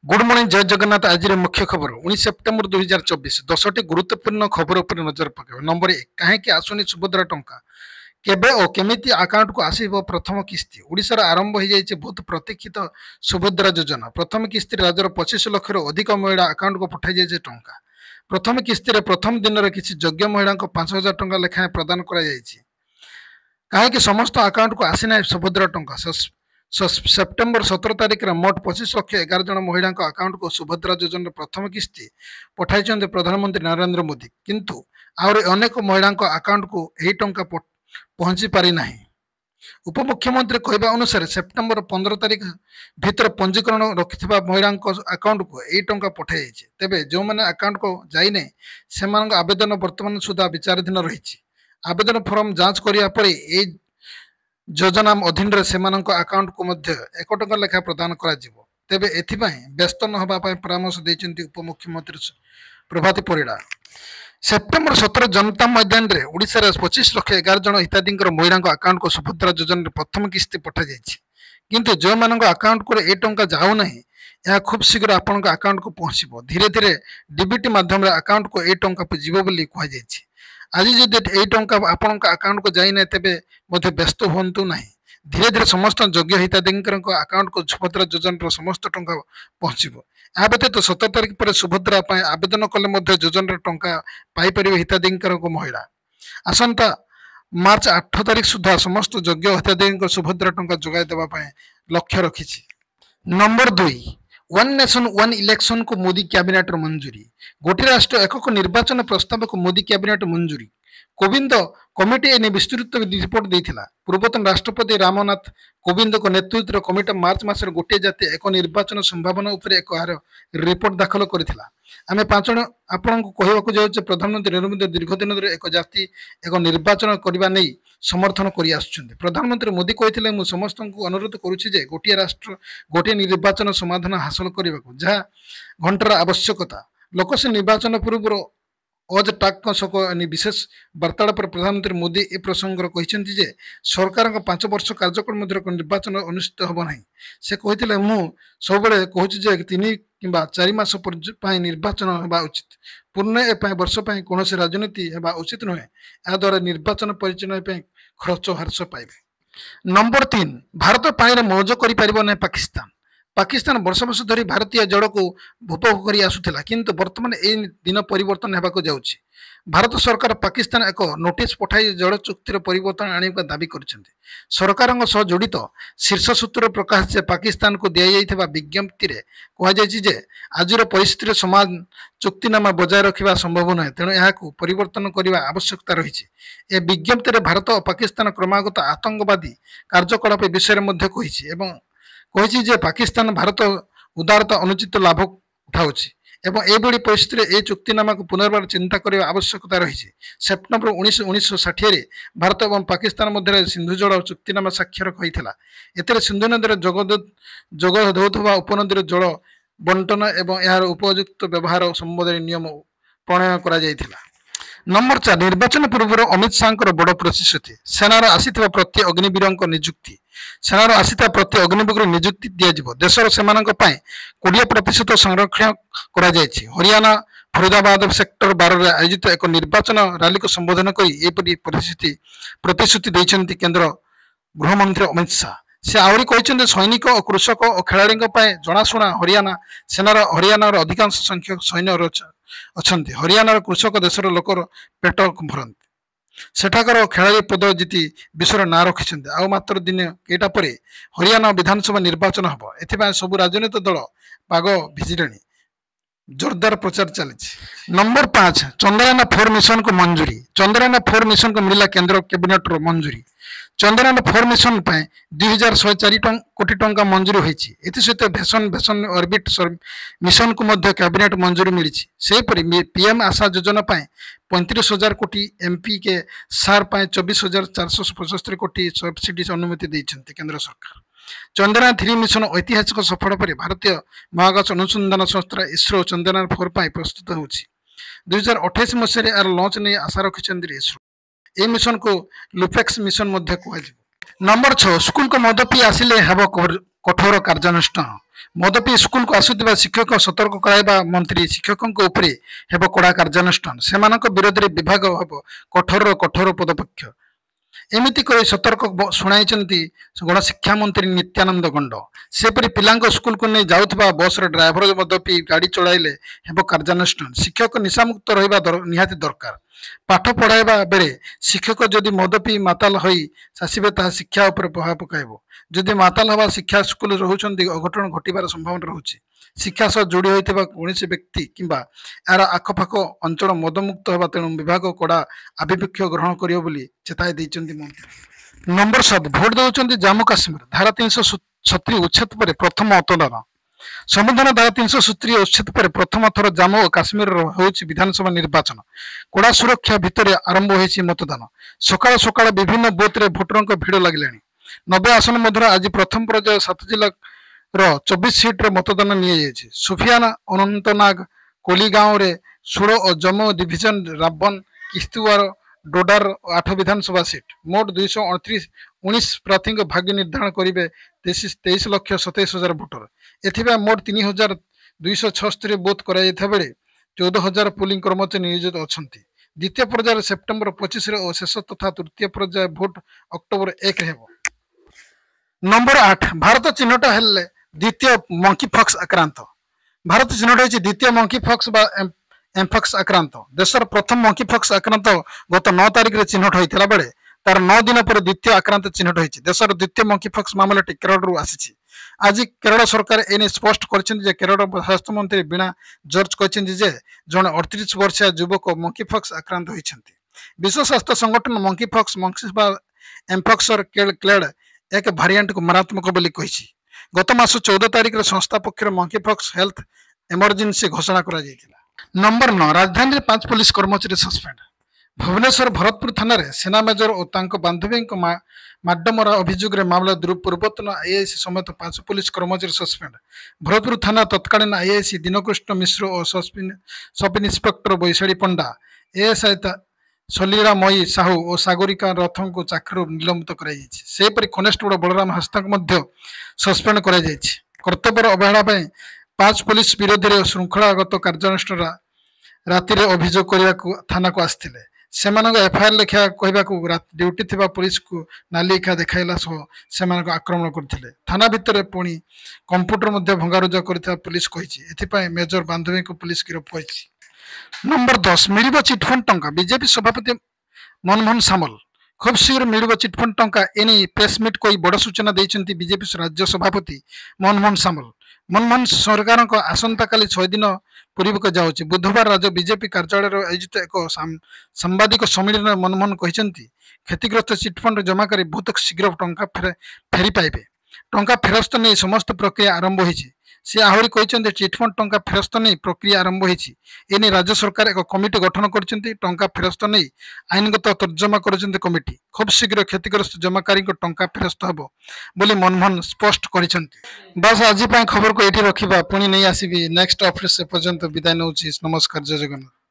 Good morning जय जगन्नाथ। आज मुख्य खबर 19 सेप्टेम्बर 2024 10टी गुरुत्वपूर्ण खबर पर नजर पकेब। नंबर 1 कहीं आसुनी सुभद्रा टंका केबे और केमिति अकाउंट को आसीबो प्रथम किस्ती। ओडिशार आरंभ हो जाइए बहुत प्रतीक्षित सुभद्रा योजना। प्रथम किस्ती राज्यर 25 लाख अधिक महिला अकाउंट को पठाई जाइए टंका। प्रथम किस्ती प्रथम दिन किसी योग्य महिला 5,000 टंका लेखाएं प्रदान कर कहीं समस्त अकाउंट को आसीना सुभद्रा टंका। सेप्टेम्बर 17 तारिख में मोट 25 लाख 11 जन महिला अकाउंट को सुभद्रा योजना प्रथम किस्ती पठाई प्रधानमंत्री नरेंद्र मोदी, किंतु आहुरी अनेक महिला अकाउंट को यही टंका पहुंची पारि ना। उपमुख्यमंत्री कहवा अनुसार सेप्टेम्बर 15 तारिख भितर पंजीकरण रखि महिला अकाउंट को यही टंका पठाई जाइए। तेबे जो मैंने अकाउंट को जाइने से आवेदन वर्तमान सुधा विचाराधीन रही। आवेदन फॉर्म जांच करिया परे ए योजना अधीन से अकाउंट को 1 टंका लेखा प्रदान करा जिवो। तेबे एथिपाई व्यस्त न होबा पाई परामर्श दैछन्ती उपमुख्यमंत्री प्रभाती परिडा। सेप्टेम्बर 17 जनता मैदान रे ओडिशा रे 25 लाख 11 जन हिताधिकारी महिला अकाउंट को सुभद्रा योजना प्रथम किस्ती पठा जाइछि, किंतु जो मानक अकाउंट को ए टंका जाऊ नहीं यह खूब शीघ्र आपन अकाउंट को पहुंचबो। धीरे धीरे डीबीटी माध्यम रे अकाउंट को ए टंका जीवो बोली कहा जाइछि। आज जदि ए टंका आपन अकाउंट को जाई नै तेबे मध्ये व्यस्त होंतु नहीं। धीरे धीरे समस्त योग्य हिताधिकारी अकाउंट को सुभद्रा योजना समस्त टंका पहुंचबो। या व्यतीत 17 तारिख पर सुभद्रा आवेदन कले योजना टंका पाइपर हिताधिकारी महिला। आसंता मार्च 8 तारिख सुधा समस्त योग्य हिताधिकारी सुभद्रा टंका जोगाई देवा लक्ष्य रखी। Number 2 one nation one election को मोदी कैबिनेट मंजूरी। गोटे राष्ट्र एकक निर्वाचन प्रस्ताव को मोदी कैबिनेट मंजूरी। कोविंद कमिटी एने विस्तृत रिपोर्ट देथिला। पूर्वतन राष्ट्रपति रामनाथ कोविंद को नेतृत्व कमिटी मार्च मासर गोटे जाति एक निर्वाचन संभावना उपर एक रिपोर्ट दाखल करथिला। आमे पांच जन आपन को कहबा को जाउछ प्रधानमंत्री नरेंद्र मोदी दीर्घ दिन धरि एक जाति एक निर्वाचन करबा नै समर्थन करि आछुछन्ते। प्रधानमंत्री मोदी कहिथिले मु समस्त को अनुरोध करूछि जे गोटे राष्ट्र गोटे निर्वाचन समाधान हासिल करबा को जहा घंटार आवश्यकता। लोकसभा निर्वाचन पूर्व आज टाक विशेष वार्तालाप पर प्रधानमंत्री मोदी ए प्रसंग कहते जे सरकार 5 वर्ष कार्यकाल निर्वाचन अनुष्ठित होब नहीं। से कहते मु सब कहूँ 3 किंबा 4 मास निर्वाचन होगा उचित। पूर्ण वर्ष कौन राजनीति होगा उचित नुहे। या द्वारा निर्वाचन परिचालन खर्च ह्रास पाइबे। नंबर 3 भारत पानी मौज कर पाकिस्तान। पाकिस्तान वर्ष वर्ष धरी भारतीय जल को उपभोग कर आसुला, किंतु वर्तमान ए दिन परिवर्तन होगा जाउछि। भारत सरकार पाकिस्तान एक नोटिस पठाई जल चुक्तिर परिवर्तन आने का दाबी करछन्ते। सरकार जड़ित शीर्ष सूत्र प्रकाश जे पाकिस्तान को दिया जाइथिबा विज्ञप्ति रे कहा जायछि जे आजिर परिस्थिति समान चुक्तिनामा बजाय रखिबा संभव नहे, तेणु यहाकू परिवर्तन करने आवश्यकता रही। ए विज्ञप्ति रे भारत और पाकिस्तान क्रमागत आतंकवादी कार्यकलाप विषय में कही जे पाकिस्तान भारत उदारता अनुचित लाभ उठाउछि एवं एभली परिस्थिति ए चुक्तिनामा को पुनर्बार चिंता करने आवश्यकता रही। सेप्टेम्बर 1960 रे भारत और पाकिस्तान मध्य सिंधु जल चुक्तिनामा स्वाक्षर होता। एथिरे सिंधु नदी जोग देउथबा उपनदी जल बंटन एवं यार उपयुक्त व्यवहार संबंधी नियम प्रणयन करा जायथिला। नंबर 4 निर्वाचन पूर्व अमित शाह बड़ प्रतिश्रुति। सेनार आसीथिबा प्रति अग्निवीर नियुक्ति। सेनार आसीथिबा प्रति अग्निवीर नियुक्ति दिया देशर सेमानक पय 20% संरक्षण करा जायछि। हरियाणा फरीदाबाद सेक्टर 12 रे आयोजित एक निर्वाचन रैली को संबोधन करी एपरि प्रतिश्रुति दैछन्ति केंद्र गृहमंत्री अमित शाह। से आहरी कहते सैनिक और कृषक और खेलाड़ी जनाशुना हरियाणा सेनार हरियाणार अधिकांश संख्यक सैन्य अच्छे। हरियाणार कृषक देशर लोकर पेट भरती। सेठाकर खेलाड़ी पद जीति विश्वर ना रखिंट। आउ मात्र दिन केटा पर हरियाणा विधानसभा निर्वाचन हम। एथिपाई सबु राजनीतिक दल पाग भिजिले। जोरदार प्रचार चली। नंबर 5 चंद्रयान 4 मिशन को मंजूरी। चंद्रयान 4 मिशन को मिला केंद्र कैबिनेट मंजूरी। चंद्रयान 4 मिशन 2104 कोटी टंका मंजूरी होती। एसत भैसन ऑर्बिट मिशन को मध्य कैबिनेट मंजूरी मिली। सेपरी पीएम आशा योजना 35,000 कोटी, एमपी के सार 24,475 कोटी सब्सिडी अनुमति देते केंद्र सरकार। चंद्रयान 3 मिशन ऐतिहासिक सफल पर भारतीय महाकाश अनुसंधान संस्था इसरो चंद्रयान 4 प्रस्तुत हो 2028 मसीह यार लॉन्च नहीं आशा रखिंट इसरो। ए मिशन को लुपेक्स मिशन कह। नंबर 6 स्कूल को मद पी आसिले हेब कठोर कार्यानुष्ठान। मद पी स्कूल को आसुथिबा शिक्षक सतर्क कराइबा मंत्री शिक्षकों उपरे हेब कड़ा कार्यानुष्ठान सेमानक विरोध में विभाग हेब कठोर कठोर पदक्षेप एमिति कही सतर्क शुणाई गणशिक्षा मंत्री नित्यानंद गंड सेपरी पिलांग स्कूल को नहीं जाउथबा बस ड्राइवर मद पी गाड़ी चलाइले हेब कार्यानुष्ठान शिक्षक निशामुक्त रहिबा निहाती दरकार पाठ पढ़ाइबा बेले शिक्षक जदि मद पी माताल होई आसिबे ताहा शिक्षा उपर प्रभाव पकाइबो जदि माताल हवा शिक्षा स्कूल रहउछन्ति अघटन घटिबार संभावना रहुछि शिक्षा सह जोड़ी होइथिबा कौनसी व्यक्ति किंबा यार आखपाख अंचल मदमुक्त होगा तेणु विभाग कड़ा आभिमुख्य ग्रहण करियो बोली चेताई दैछन्ति मंत्री। नंबर 7 भोट दौरान जम्मू काश्मीर धारा 370 उच्छेद पर प्रथम मतदान संविधान धारा 370 उच्छेद पर प्रथम थर जम्मू और काश्मीर होउछि विधानसभा निर्वाचन कड़ा सुरक्षा भितर आरंभ होइछि मतदान सकाळ सकाळ विभिन्न बूथ रे भोटरଙ୍କ ଭିड़ लागिलाणी 90 आसन मध्य आज प्रथम पर्याय 7 जिला 24 सीट रे मतदान नियाଯାଇଛି सुफियाना अनंतनाग कोलीगांव रे 16 और जम्मू डिविजन रावण किश्तवाड़ डोडार 8 विधानसभा सीट मोट 219 प्रार्थी भाग्य निर्धारण करेंगे 23,27,27,000 भोटर एथिबा मोट 3,276 बूथ कराइथा बेले 14,000 पोलिंग कर्मचारी नियोजित अछंती द्वितीय पर्याय सेप्टेम्बर 25 और शेष तथा तृतीय पर्याय भोट अक्टोबर 1 हेबो। नंबर 8 भारत चिन्हट हेले द्वितीय मंकी पॉक्स आक्रांत भारत चिन्हट होइछि द्वितीय मंकी पॉक्स बा एम्पॉक्स आक्रांत देशर प्रथम मंकी पॉक्स आक्रांत गत 9 तारिख रे चिन्हट होइतिला बेले तार 9 दिन पर द्वितीय आक्रांत चिन्हट होइछि देशर द्वितीय मंकी पॉक्स मामलाटी केरल रु आसीछि आज केरल सरकार एने स्पष्ट करछन्ति जे केरल स्वास्थ्य मंत्री बीणा जॉर्ज कहछन्ति जे जने 38 वर्षीय युवक मंकी पॉक्स आक्रांत होइछन्ति विश्व स्वास्थ्य संगठन मंकी पॉक्स बा एम्पॉक्स क्लेड एक भारिएंट को मारात्मक बोली कहिछि गत मास 14 तारिख रे संस्था पक्षर मंकी पॉक्स हेल्थ इमरजेंसी घोषणा करा जायतिला। नंबर 9 राजधानी रे 5 पुलिस कर्मचारी सस्पेंड भुवनेश्वर भरतपुर थाना रे सेना मेजर और तांको बांधवी माडमरा अभियोग रे मामला पूर्वतन आईआईसी समेत 5 पुलिस कर्मचारी सस्पेंड भरतपुर थाना तत्कालीन आईआईसी दिनकृष्ण मिश्र और सब इन्स्पेक्टर बैशाड़ी पंडा एएसआई सलीला मई साहू और सागरिका रथों को चाकरी निलंबित कर कनेस्टेबल बलराम हास्ता सस्पेंड कर कर्तव्य अवहेला 5 पुलिस विरोधी में श्रृंखलागत कार्यानुष्ठान राति अभियोग करने थाना को आसते एफआईआर लेखा कहवा ड्यूटी थी पुलिस को नालिखा देखाइला से आक्रमण करते थाना भितर पुणी कंप्यूटर भंगारुजा कर पुलिस कही मेजर बांधवी को पुलिस गिरफ्त कर। नंबर 10 मिलिबो चिटफंड टंका बीजेपी सभापति मनमोहन सामल खूब शीघ्र मिलिबो चिटफंड टंका एने प्रेसमिट कोई बड़ सूचना देइछन्ति बीजेपी राज्य सभापति मनमोहन सामल मनमोहन सरकार आसंता काली 6 दिन पूर्वक जाउछि बुधवार राज्य बीजेपी कार्यालय आयोजित एक सांबादिक सम्मेलन मनमोहन कहिसन्ति क्षतिग्रस्त चिटफंड जमाकारी बहुत शीघ्र टंका फेरी पाइबे टंका फेरस्त नहीं समस्त प्रक्रिया आरंभ होइछि से आहरी कहते चिटफंड टंका फेरस्त नहीं प्रक्रिया आरंभ होइछि एने राज्य सरकार एक कमिटी गठन करछन्ति टंका फेरस्त नहीं आईनगत तर्जमा करछन्ति कमिटी खूब शीघ्र क्षतिग्रस्त जमाकारी को टंका फेरस्त हबो बोली मनमोहन स्पष्ट करछन्ति। बस आज खबर को एठी रखिबा पुणी नहीं आसीबी नेक्स्ट ऑफिस से पर्यंत विदाय नउछि नमस्कार जय जगन्नाथ।